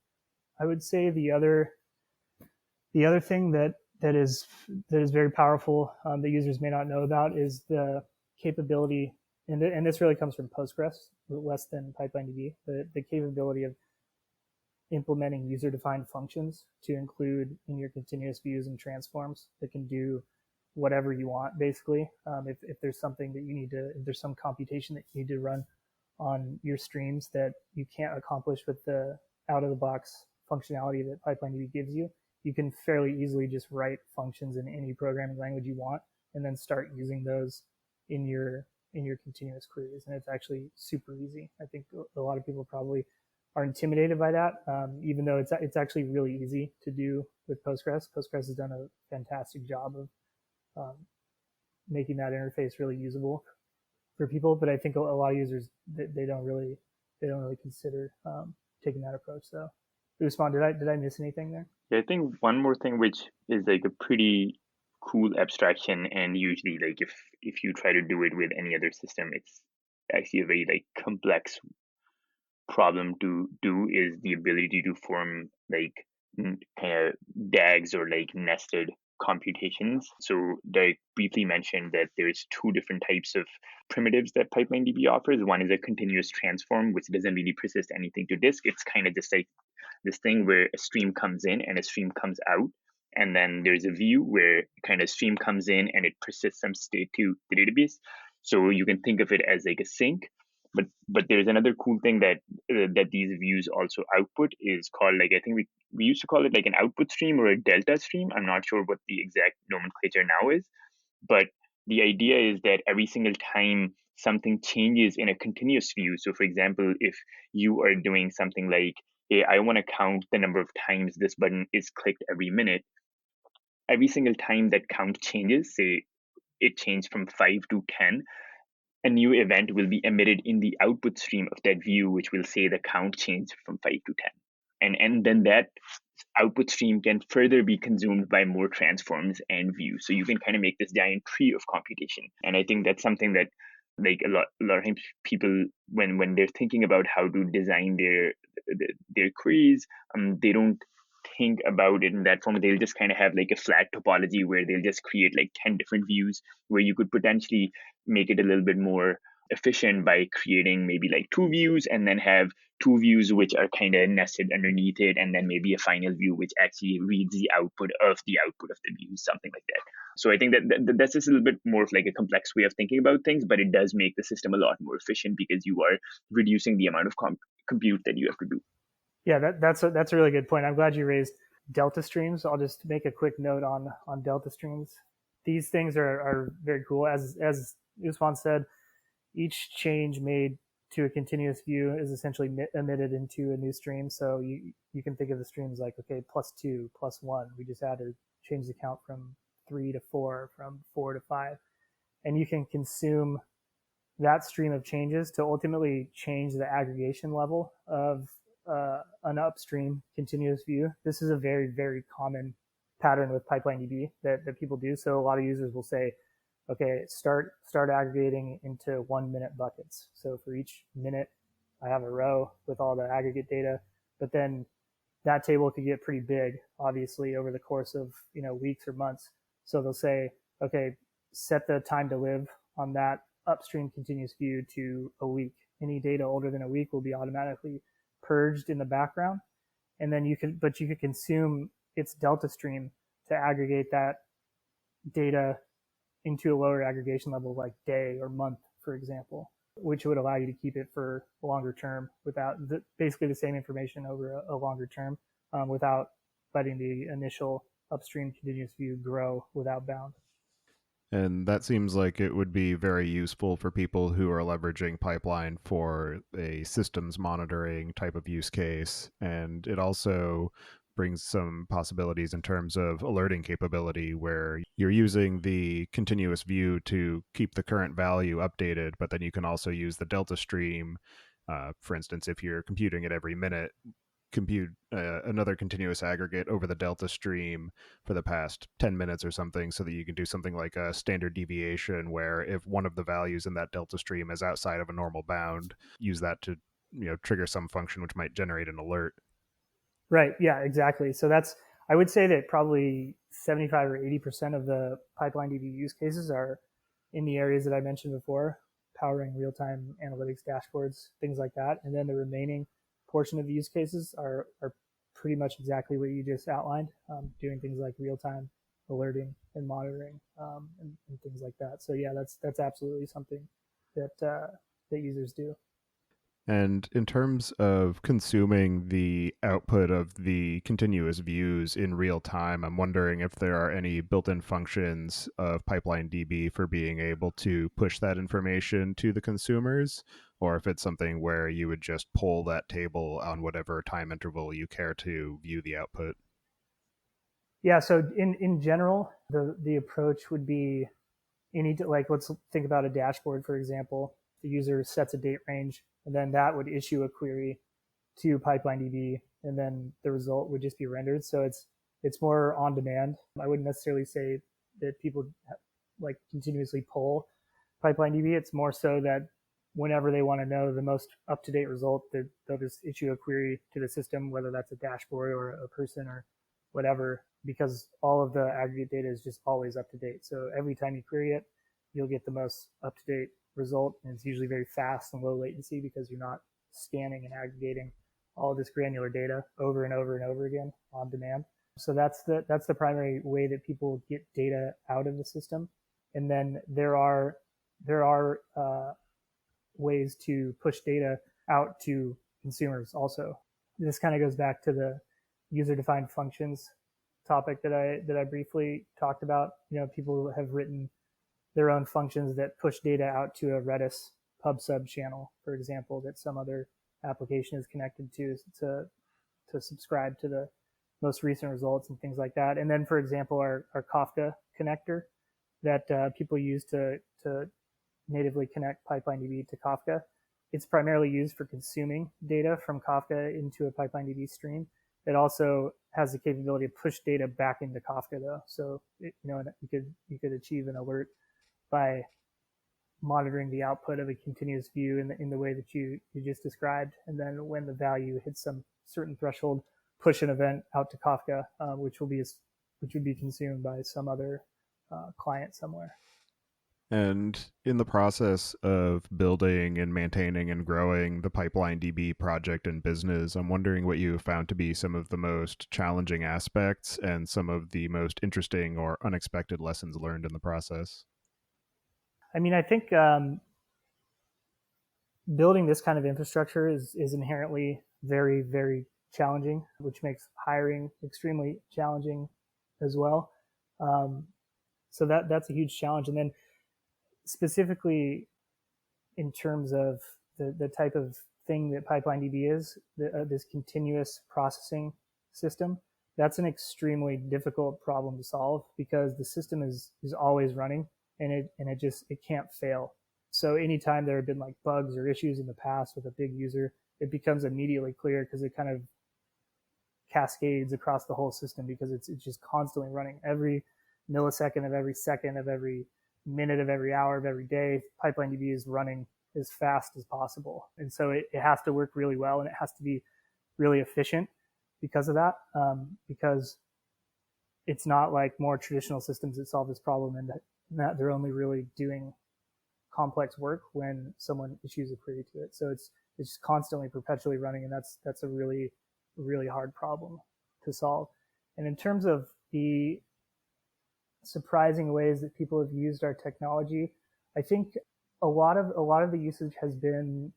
I would say the other thing that is very powerful that users may not know about is the capability, and this really comes from Postgres, less than PipelineDB, the capability of implementing user-defined functions to include in your continuous views and transforms that can do whatever you want, basically. If there's something that you need to, if there's some computation that you need to run on your streams that you can't accomplish with the out-of-the-box functionality that PipelineDB gives you, you can fairly easily just write functions in any programming language you want and then start using those in your continuous queries. And it's actually super easy. I think a lot of people probably are intimidated by that, even though it's actually really easy to do with Postgres. Postgres has done a fantastic job of making that interface really usable for people. But I think a lot of users, they don't really consider taking that approach. So, Usman, did I miss anything there? Yeah, I think one more thing which is like a pretty cool abstraction, and usually like if you try to do it with any other system, it's actually a very like complex problem to do, is the ability to form like kind of DAGs or like nested computations. So Derek briefly mentioned that there's two different types of primitives that PipelineDB offers. One is a continuous transform, which doesn't really persist anything to disk. It's kind of just like this thing where a stream comes in and a stream comes out. And then there's a view where kind of stream comes in and it persists some state to the database. So you can think of it as like a sink. But there's another cool thing that these views also output, is called, like, I think we used to call it like an output stream or a delta stream. I'm not sure what the exact nomenclature now is, but the idea is that every single time something changes in a continuous view, so for example, if you are doing something like, hey, I want to count the number of times this button is clicked every minute, every single time that count changes, say it changed from 5 to 10, a new event will be emitted in the output stream of that view, which will say the count changed from 5 to 10. And then that output stream can further be consumed by more transforms and views. So you can kind of make this giant tree of computation. And I think that's something that, like, a lot of times people, when they're thinking about how to design their queries, they don't think about it in that form. They'll just kind of have like a flat topology where they'll just create like 10 different views, where you could potentially make it a little bit more efficient by creating maybe like 2 views and then have 2 views which are kind of nested underneath it, and then maybe a final view which actually reads the output of the views, something like that. So I think that's just a little bit more of like a complex way of thinking about things, but it does make the system a lot more efficient because you are reducing the amount of compute that you have to do. Yeah, that's a really good point. I'm glad you raised delta streams. I'll just make a quick note on delta streams. These things are very cool. As Usman said, each change made to a continuous view is essentially emitted into a new stream. So you can think of the streams like, okay, +2, +1. We just had to change the count from 3 to 4, from 4 to 5. And you can consume that stream of changes to ultimately change the aggregation level of an upstream continuous view. This is a very, very common pattern with PipelineDB that people do. So a lot of users will say, okay, start aggregating into 1 minute buckets. So for each minute, I have a row with all the aggregate data, but then that table could get pretty big, obviously, over the course of weeks or months. So they'll say, okay, set the time to live on that upstream continuous view to a week. Any data older than a week will be automatically purged in the background, and then you could consume its delta stream to aggregate that data into a lower aggregation level, like day or month, for example, which would allow you to keep it for a longer term without basically the same information over a longer term, without letting the initial upstream continuous view grow without bound. And that seems like it would be very useful for people who are leveraging Pipeline for a systems monitoring type of use case. And it also brings some possibilities in terms of alerting capability, where you're using the continuous view to keep the current value updated, but then you can also use the delta stream. For instance, if you're computing it every minute, compute another continuous aggregate over the delta stream for the past 10 minutes or something, so that you can do something like a standard deviation, where if one of the values in that delta stream is outside of a normal bound, use that to trigger some function which might generate an alert. Right. Yeah, exactly. So I would say that probably 75 or 80% of the PipelineDB use cases are in the areas that I mentioned before, powering real-time analytics dashboards, things like that. And then the remaining portion of the use cases are pretty much exactly what you just outlined, doing things like real-time alerting and monitoring, and things like that. So yeah, that's absolutely something that users do. And in terms of consuming the output of the continuous views in real time, I'm wondering if there are any built-in functions of PipelineDB for being able to push that information to the consumers, or if it's something where you would just pull that table on whatever time interval you care to view the output. Yeah, so in general, the approach would be like let's think about a dashboard, for example. The user sets a date range, and then that would issue a query to PipelineDB, and then the result would just be rendered. So it's more on demand. I wouldn't necessarily say that people like continuously pull PipelineDB. It's more so that whenever they want to know the most up-to-date result, they'll just issue a query to the system, whether that's a dashboard or a person or whatever, because all of the aggregate data is just always up to date. So every time you query it, you'll get the most up-to-date result, and it's usually very fast and low latency because you're not scanning and aggregating all of this granular data over and over and over again on demand. So that's the primary way that people get data out of the system. And then there are ways to push data out to consumers also. This kind of goes back to the user-defined functions topic that I briefly talked about. People have written their own functions that push data out to a Redis pub/sub channel, for example, that some other application is connected to subscribe to the most recent results and things like that. And then, for example, our Kafka connector that people use to natively connect PipelineDB to Kafka. It's primarily used for consuming data from Kafka into a PipelineDB stream. It also has the capability to push data back into Kafka, though. So you could achieve an alert by monitoring the output of a continuous view in the way that you just described, and then when the value hits some certain threshold, push an event out to Kafka, which would be consumed by some other client somewhere. And in the process of building and maintaining and growing the PipelineDB project and business, I'm wondering what you have found to be some of the most challenging aspects and some of the most interesting or unexpected lessons learned in the process. I mean, I think building this kind of infrastructure is inherently very, very challenging, which makes hiring extremely challenging as well. So that's a huge challenge. And then specifically in terms of the type of thing that PipelineDB is, this continuous processing system, that's an extremely difficult problem to solve because the system is always running and it can't fail. So anytime there have been like bugs or issues in the past with a big user, it becomes immediately clear because it kind of cascades across the whole system because it's just constantly running. Every millisecond of every second of every minute of every hour of every day, PipelineDB is running as fast as possible. And so it has to work really well and it has to be really efficient because of that, because it's not like more traditional systems that solve this problem and that they're only really doing complex work when someone issues a query to it. So it's just constantly perpetually running, and that's a really, really hard problem to solve. And in terms of the surprising ways that people have used our technology, I think a lot of the usage has been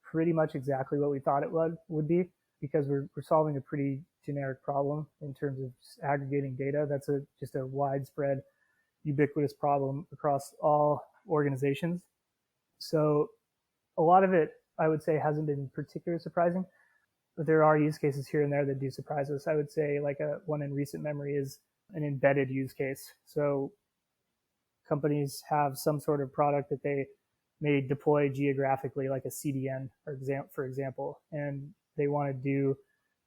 pretty much exactly what we thought it would be, because we're solving a pretty generic problem in terms of aggregating data. That's just a widespread, ubiquitous problem across all organizations. So a lot of it, I would say, hasn't been particularly surprising, but there are use cases here and there that do surprise us. I would say like one in recent memory is an embedded use case. So companies have some sort of product that they may deploy geographically, like a CDN, for example, and they want to do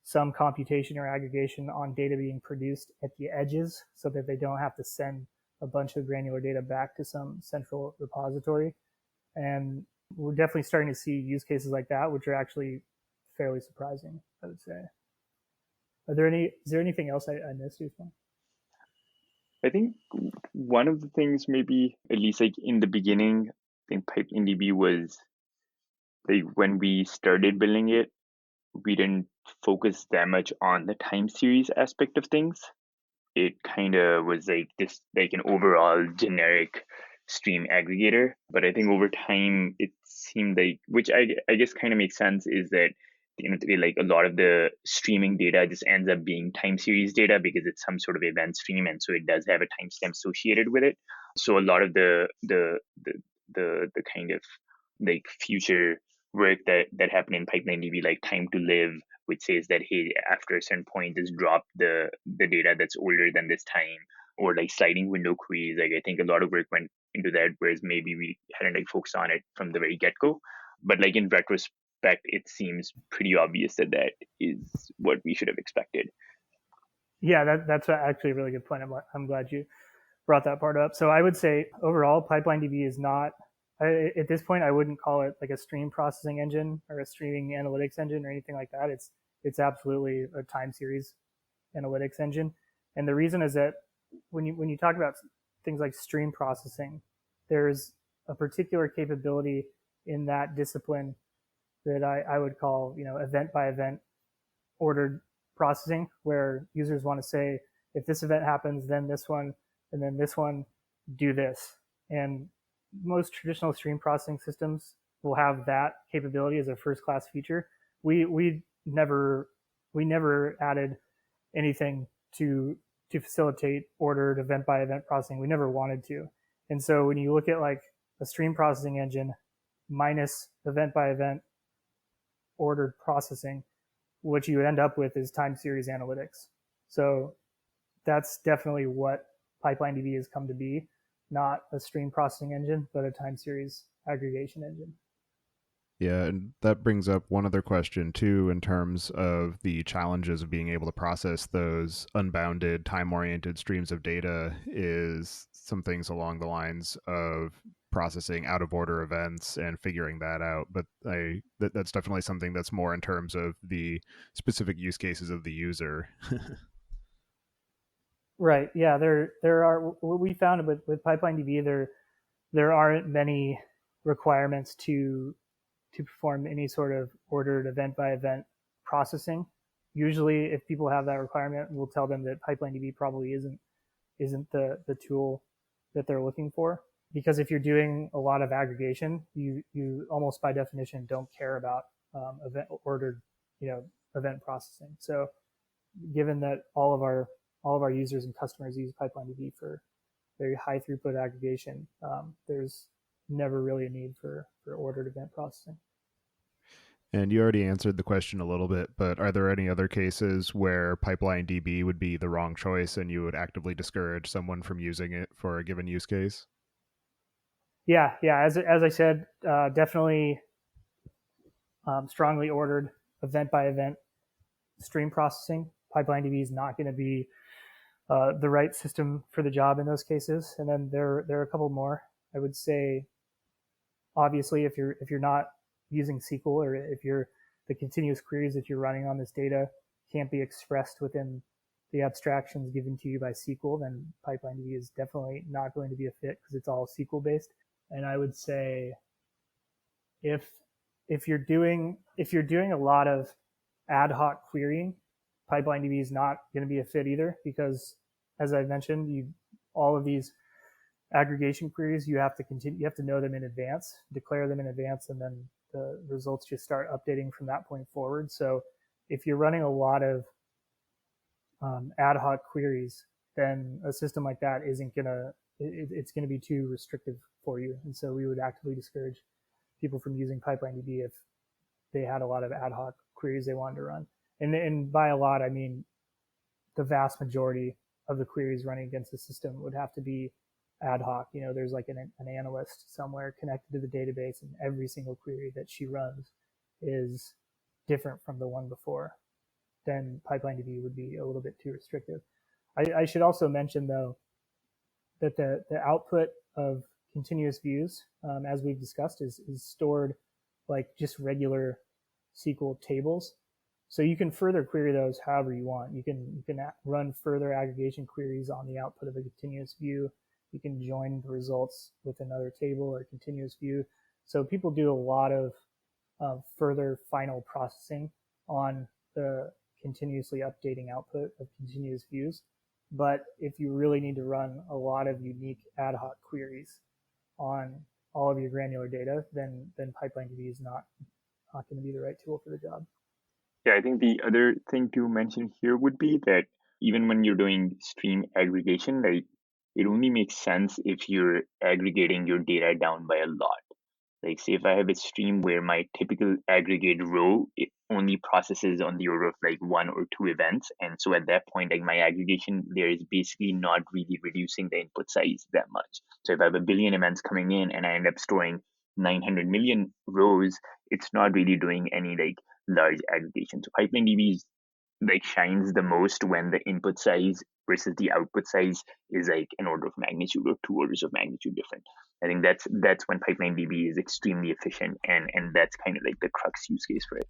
some computation or aggregation on data being produced at the edges so that they don't have to send a bunch of granular data back to some central repository. And we're definitely starting to see use cases like that, which are actually fairly surprising, I would say. Is there anything else I missed, Usman? I think one of the things, maybe at least like in the beginning, I think PipelineDB was like when we started building it, we didn't focus that much on the time series aspect of things. It kind of was like this, like an overall generic stream aggregator. But I think over time it seemed like, which I guess kind of makes sense, is that like a lot of the streaming data just ends up being time series data because it's some sort of event stream, and so it does have a timestamp associated with it. So a lot of the kind of like future work that happened in PipelineDB, like time to live, which says that, hey, after a certain point, just drop the data that's older than this time, or like sliding window queries. Like I think a lot of work went into that, whereas maybe we hadn't like focused on it from the very get go. But like in retrospect, it seems pretty obvious that that is what we should have expected. Yeah, that's actually a really good point. I'm glad you brought that part up. So I would say overall, PipelineDB is not, at this point, I wouldn't call it like a stream processing engine or a streaming analytics engine or anything like that. It's absolutely a time series analytics engine. And the reason is that when you talk about things like stream processing, there's a particular capability in that discipline that I would call, event by event ordered processing, where users want to say, if this event happens, then this one, and then this one, do this. And most traditional stream processing systems will have that capability as a first class feature. We never added anything to facilitate ordered event by event processing. We never wanted to. And so when you look at like a stream processing engine minus event by event ordered processing, what you end up with is time series analytics. So that's definitely what PipelineDB has come to be, not a stream processing engine, but a time series aggregation engine. Yeah, and that brings up one other question too, in terms of the challenges of being able to process those unbounded time-oriented streams of data, is some things along the lines of processing out of order events and figuring that out. But that's definitely something that's more in terms of the specific use cases of the user. Right. Yeah. There are, what we found with PipelineDB, there aren't many requirements to perform any sort of ordered event by event processing. Usually, if people have that requirement, we'll tell them that PipelineDB probably isn't the tool that they're looking for. Because if you're doing a lot of aggregation, you almost by definition don't care about event ordered, event processing. So, given that all of our users and customers use PipelineDB for very high throughput aggregation, there's never really a need for ordered event processing. And you already answered the question a little bit, but are there any other cases where PipelineDB would be the wrong choice and you would actively discourage someone from using it for a given use case? Yeah. As I said, definitely strongly ordered event by event stream processing. PipelineDB is not going to be the right system for the job in those cases. And then there are a couple more. I would say, obviously, if you're not using SQL, or if the continuous queries that you're running on this data can't be expressed within the abstractions given to you by SQL, then PipelineDB is definitely not going to be a fit because it's all SQL based. And I would say, if you're doing a lot of ad hoc querying, PipelineDB is not going to be a fit either, because, as I mentioned, all of these aggregation queries, you have to know them in advance, declare them in advance, and then the results just start updating from that point forward. So if you're running a lot of ad hoc queries, then a system like that it's going to be too restrictive for you. And so we would actively discourage people from using PipelineDB if they had a lot of ad hoc queries they wanted to run. And by a lot, I mean the vast majority of the queries running against the system would have to be ad hoc. There's like an analyst somewhere connected to the database, and every single query that she runs is different from the one before. Then PipelineDB would be a little bit too restrictive. I should also mention, though, that the output of continuous views, as we've discussed, is stored like just regular SQL tables. So you can further query those however you want. You can run further aggregation queries on the output of a continuous view. You can join the results with another table or continuous view. So people do a lot of further final processing on the continuously updating output of continuous views. But if you really need to run a lot of unique ad hoc queries, on all of your granular data, then PipelineDB is not going to be the right tool for the job. Yeah, I think the other thing to mention here would be that even when you're doing stream aggregation, like it only makes sense if you're aggregating your data down by a lot. Like say if I have a stream where my typical aggregate row, it only processes on the order of like 1 or 2 events. And so at that point, like my aggregation there is basically not really reducing the input size that much. So if I have a billion events coming in and I end up storing 900 million rows, it's not really doing any like large aggregation. So PipelineDB is like shines the most when the input size versus the output size is like an order of magnitude or 2 orders of magnitude different. I think that's when PipelineDB is extremely efficient, and that's kind of like the crux use case for it.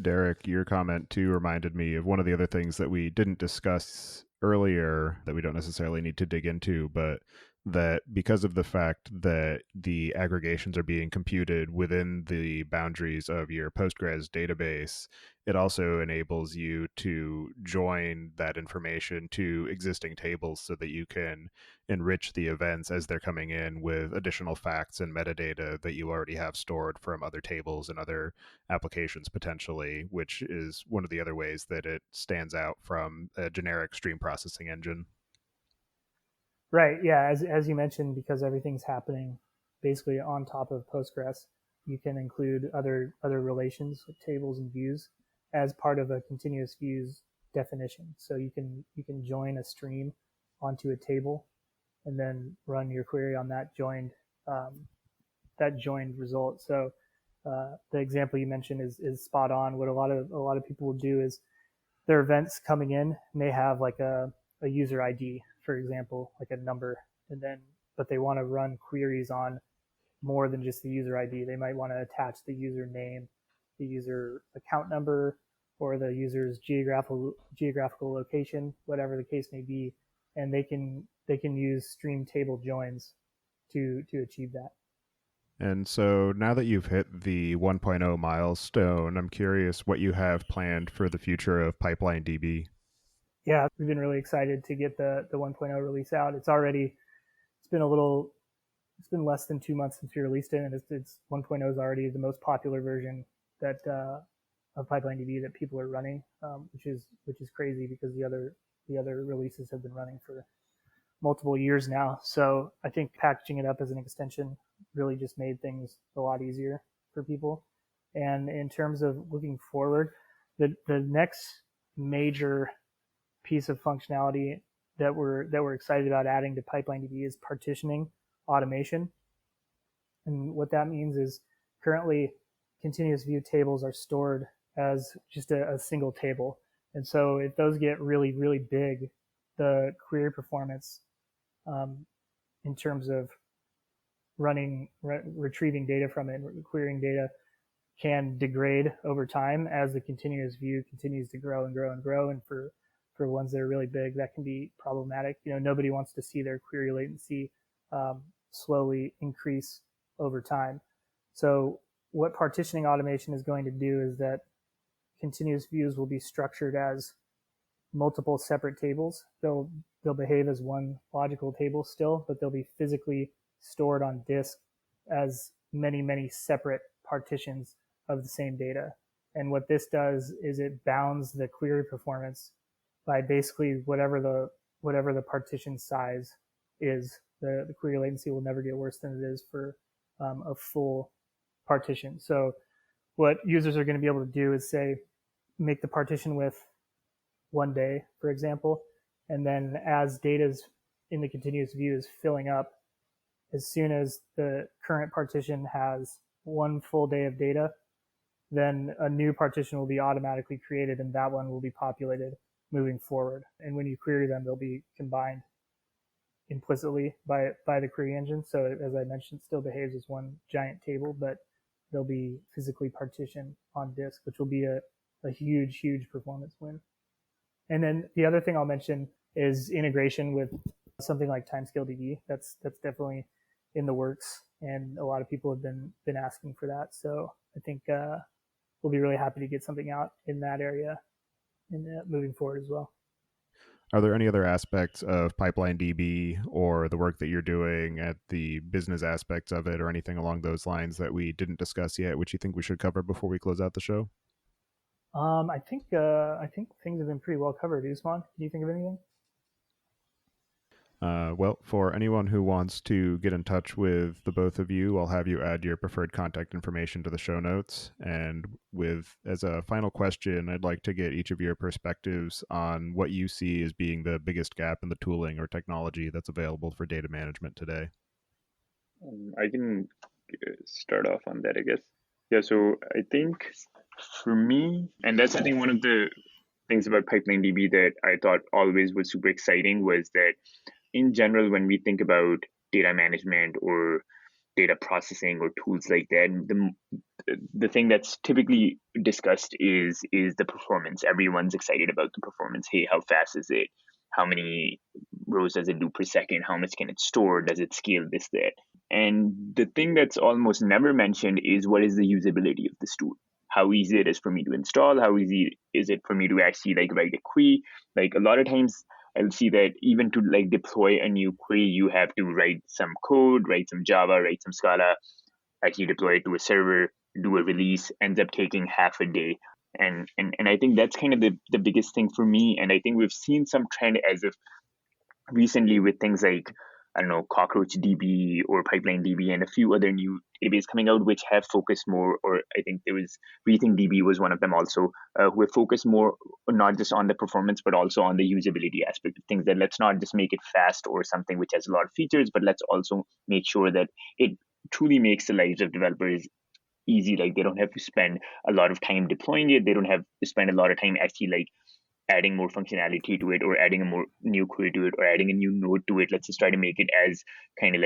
Derek, your comment too reminded me of one of the other things that we didn't discuss earlier that we don't necessarily need to dig into, but that because of the fact that the aggregations are being computed within the boundaries of your Postgres database, it also enables you to join that information to existing tables so that you can enrich the events as they're coming in with additional facts and metadata that you already have stored from other tables and other applications potentially, which is one of the other ways that it stands out from a generic stream processing engine. Right. Yeah. As you mentioned, because everything's happening basically on top of Postgres, you can include other relations, like tables and views, as part of a continuous views definition. So you can join a stream onto a table, and then run your query on that joined result. So the example you mentioned is spot on. What a lot of people will do is their events coming in may have like a user ID, for example, like a number, but they want to run queries on more than just the user ID. They might want to attach the user name, the user account number, or the user's geographical location, whatever the case may be, and they can use stream table joins to achieve that. And so now that you've hit the 1.0 milestone, I'm curious what you have planned for the future of PipelineDB. Yeah, we've been really excited to get the 1.0 release out. It's been less than 2 months since we released it, and it's 1.0 is already the most popular version that of PipelineDB that people are running, which is crazy because the other releases have been running for multiple years now. So I think packaging it up as an extension really just made things a lot easier for people. And in terms of looking forward, the next major piece of functionality that we're excited about adding to PipelineDB is partitioning automation. And what that means is currently continuous view tables are stored as just a single table. And so if those get really, really big, the query performance in terms of retrieving data from it, querying data, can degrade over time as the continuous view continues to grow and grow and grow. And for ones that are really big, that can be problematic. Nobody wants to see their query latency slowly increase over time. So what partitioning automation is going to do is that continuous views will be structured as multiple separate tables. They'll behave as one logical table still, but they'll be physically stored on disk as many separate partitions of the same data. And what this does is it bounds the query performance by basically whatever the partition size is. The query latency will never get worse than it is for a full partition. So what users are going to be able to do is say, make the partition width 1 day, for example, and then as data in the continuous view is filling up, as soon as the current partition has 1 full day of data, then a new partition will be automatically created, and that one will be populated moving forward. And when you query them, they'll be combined implicitly by the query engine. So as I mentioned, it still behaves as one giant table, but they'll be physically partitioned on disk, which will be a huge performance win. And then the other thing I'll mention is integration with something like TimescaleDB. That's definitely in the works, and a lot of people have been asking for that. So I think we'll be really happy to get something out in that area moving forward as well. Are there any other aspects of PipelineDB or the work that you're doing at the business aspects of it or anything along those lines that we didn't discuss yet, which you think we should cover before we close out the show? I think things have been pretty well covered. Usman, can you think of anything? Well, for anyone who wants to get in touch with the both of you, I'll have you add your preferred contact information to the show notes. And as a final question, I'd like to get each of your perspectives on what you see as being the biggest gap in the tooling or technology that's available for data management today. I can start off on that, I guess. Yeah, so I think for me, and that's I think one of the things about PipelineDB that I thought always was super exciting was that in general, when we think about data management or data processing or tools like that, the thing that's typically discussed is the performance. Everyone's excited about the performance. Hey, how fast is it? How many rows does it do per second? How much can it store? Does it scale this, that? And the thing that's almost never mentioned is what is the usability of this tool? How easy it is for me to install? How easy is it for me to actually write a query? Like a lot of times I'll see that even to deploy a new query, you have to write some code, write some Java, write some Scala, actually deploy it to a server, do a release, ends up taking half a day. And I think that's kind of the biggest thing for me. And I think we've seen some trend as of recently with things like, I don't know, CockroachDB or PipelineDB and a few other new databases coming out, which have focused more, or I think there was RethinkDB was one of them also, who have focused more not just on the performance, but also on the usability aspect of things, that let's not just make it fast or something which has a lot of features, but let's also make sure that it truly makes the lives of developers easy. Like they don't have to spend a lot of time deploying it. They don't have to spend a lot of time actually adding more functionality to it or adding a more new query to it or adding a new node to it. Let's just try to make it as kind of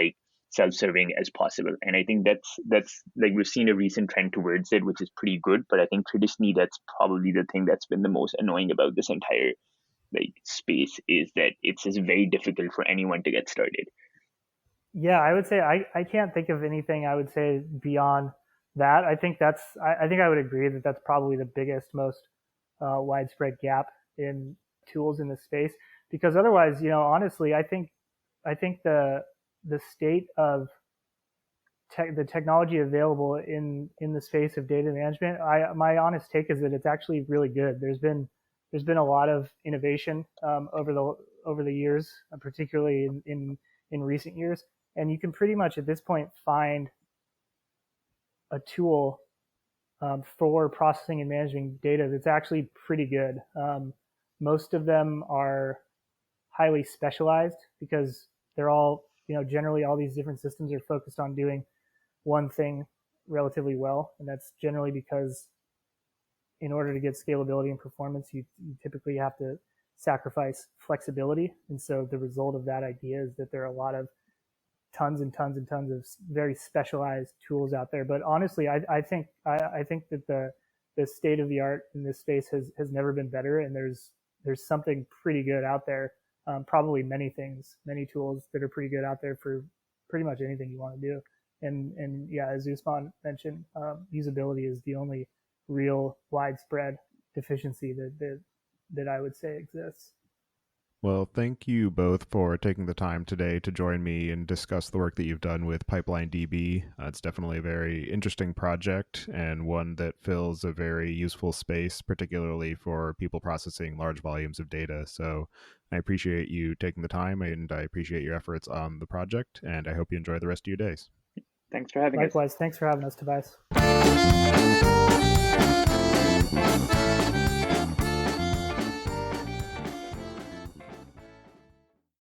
self-serving as possible. And I think that's we've seen a recent trend towards it, which is pretty good. But I think traditionally that's probably the thing that's been the most annoying about this entire space, is that it's just very difficult for anyone to get started. Yeah, I would say I can't think of anything I would say beyond that. I think I would agree that that's probably the biggest, most widespread gap in tools in this space, because otherwise, honestly, I think the state of the technology available in the space of data management, my honest take is that it's actually really good. There's been a lot of innovation over the years, particularly in recent years, and you can pretty much at this point find a tool for processing and managing data that's actually pretty good. Most of them are highly specialized because they're all, generally all these different systems are focused on doing one thing relatively well. And that's generally because in order to get scalability and performance, you typically have to sacrifice flexibility. And so the result of that idea is that there are a lot of tons and tons and tons of very specialized tools out there. But honestly, I think that the state of the art in this space has never been better, and there's something pretty good out there. Probably many tools that are pretty good out there for pretty much anything you want to do. And yeah, as Usman mentioned, usability is the only real widespread deficiency that I would say exists. Well, thank you both for taking the time today to join me and discuss the work that you've done with PipelineDB. It's definitely a very interesting project and one that fills a very useful space, particularly for people processing large volumes of data. So I appreciate you taking the time, and I appreciate your efforts on the project, and I hope you enjoy the rest of your days. Thanks for having us. Likewise, thanks for having us, Tobias.